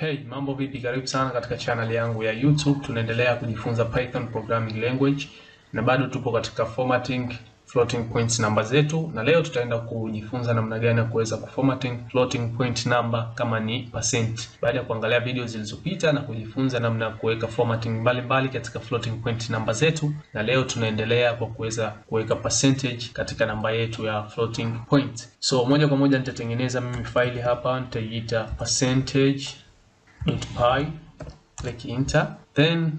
Hey, mambo vipi? Karibu sana katika channel yangu ya YouTube. Tunaendelea kujifunza Python programming language na bado tupo katika formatting floating points number zetu, na leo tutaenda kujifunza namna gani ya kuweza kuformatting floating point number kama ni percent. Baada ya kuangalia video zilizopita na kujifunza namna ya kuweka formatting mbalimbali katika floating point number zetu, na leo tunaendelea kwa kuweza kuweka percentage katika namba yetu ya floating point. So moja kwa moja nitatengeneza mimi faili hapa, nitaiita percentage.py, click enter. Then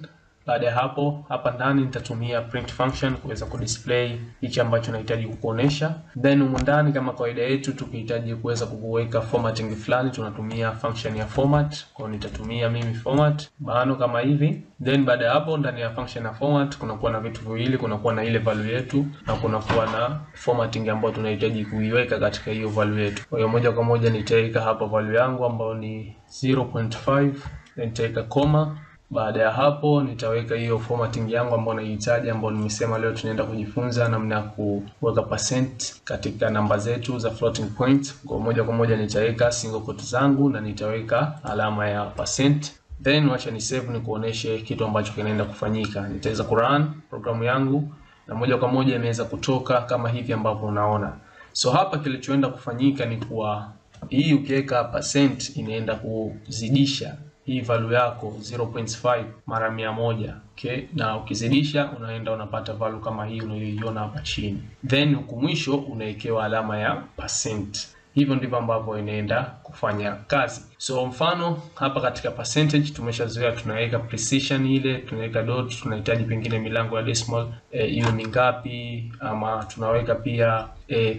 baada ya hapo hapa ndani nitatumia print function kuweza kudisplay hichi ambacho nahitaji kukuonesha. Then humu ndani kama kawaida yetu tukihitaji kuweza kuweka formatting fulani tunatumia function ya format. Kwa nitatumia mimi format bano kama hivi. Then baada ya hapo ndani ya function ya format kunakuwa na vitu viwili, kunakuwa na ile value yetu na kunakuwa na formatting ambayo tunahitaji kuiweka katika hiyo value yetu. Kwa hiyo moja kwa moja nitaweka hapa value yangu ambayo ni 0.5, then nitaweka comma. Baada ya hapo nitaweka hiyo formatting yangu ambayo nahitaji, ambayo nimesema leo tunaenda kujifunza namna ya kuweka percent katika namba zetu za floating point. Kwa moja kwa moja nitaweka single quote zangu na nitaweka alama ya percent. Then wacha ni save nikuoneshe kitu ambacho kinaenda kufanyika. Nitaweza kurun programu yangu na moja kwa moja imeweza kutoka kama hivi ambavyo unaona. So hapa kilichoenda kufanyika ni kuwa hii ukiweka percent inaenda kuzidisha hii value yako 0.5 mara 100, okay? Na ukizidisha unaenda unapata value kama hii unayoiona hapa chini. Then huku mwisho unawekewa alama ya percent. Hivyo ndivyo ambavyo inaenda kufanya kazi. So mfano hapa katika percentage tumeshazoea tunaweka precision ile, tunaweka dot, tunahitaji pengine milango ya decimal hiyo ni ngapi, ama tunaweka pia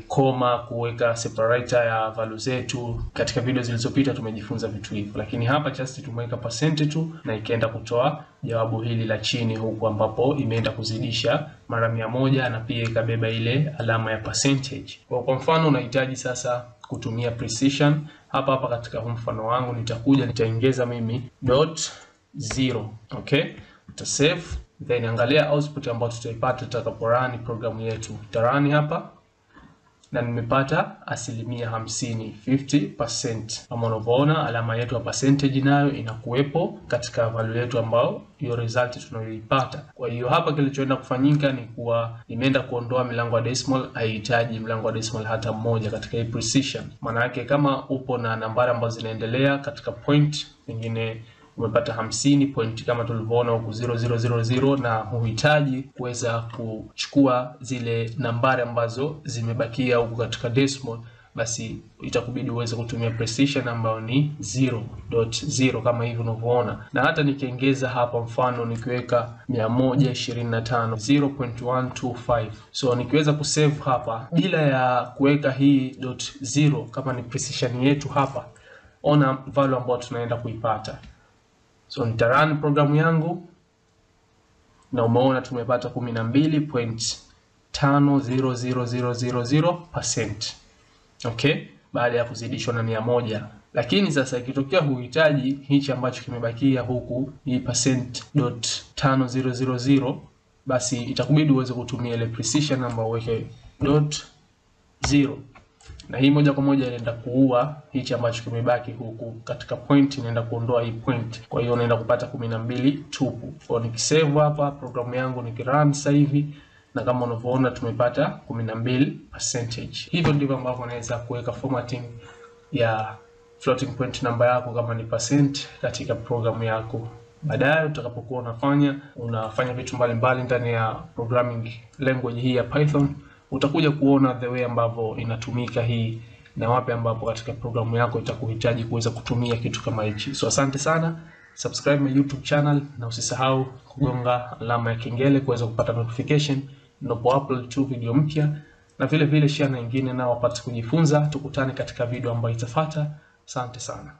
comma kuweka separator ya value zetu. Katika video zilizopita tumejifunza vitu hivyo, lakini hapa just tumeweka percent tu na ikaenda kutoa jawabu hili la chini huku ambapo imeenda kuzidisha mara 100 na pia ikabeba ile alama ya percentage. Kwa mfano unahitaji sasa kutumia precision hapa katika mfano wangu nitaongeza mimi .0, okay? Uta save, then angalia output ambayo tutaipata tutakaporun programu yetu. Tutarun hapa na nimepata asilimia 50%. Kama unavyoona alama yetu ya percentage nayo inakuwepo katika value yetu ambao hiyo result tunayoipata. Kwa hiyo hapa kilichoenda kufanyika ni kuwa nimeenda kuondoa milango ya decimal, haihitaji mlango wa decimal hata mmoja katika hii precision. Maana yake kama upo na nambari ambazo zinaendelea katika point, pengine umepata 50 point kama tulivyoona huku 0000 na huhitaji kuweza kuchukua zile nambari ambazo zimebakia huku katika decimal, basi itakubidi uweze kutumia precision ambayo ni 0.0 kama hivi unavyoona. Na hata nikiongeza hapa mfano nikiweka 125 0.125, so nikiweza kusave hapa bila ya kuweka hii .0 kama ni precision yetu hapa, ona value ambayo tunaenda kuipata. So nitarun programu yangu na umeona tumepata 12.500000%, okay? Baada ya kuzidishwa na 100. Lakini sasa ikitokea huhitaji hichi ambacho kimebakia huku hii %.5000, basi itakubidi uweze kutumia ile precision ambayo uweke .0. Na hii moja kwa moja inaenda kuua hichi ambacho kimebaki huku katika point, inaenda kuondoa hii point. Kwa hiyo unaenda kupata 12 tupu. Kwa nikisave hapa programu yangu nikirun sasa hivi, na kama unavyoona tumepata 12%. Hivyo ndivyo ambavyo unaweza kuweka formatting ya floating point number yako kama ni percent katika programu yako. Baadaye utakapokuwa unafanya vitu mbalimbali ndani ya programming language hii ya Python, utakuja kuona the way ambavyo inatumika hii na wapi ambapo katika programu yako itakuhitaji kuweza kutumia kitu kama hichi. So asante sana, subscribe my YouTube channel na usisahau kugonga alama ya kengele kuweza kupata notification ninapo upload tu video mpya, na vile vile share na wengine nao wapate kujifunza. Tukutane katika video ambayo itafuata. Asante sana.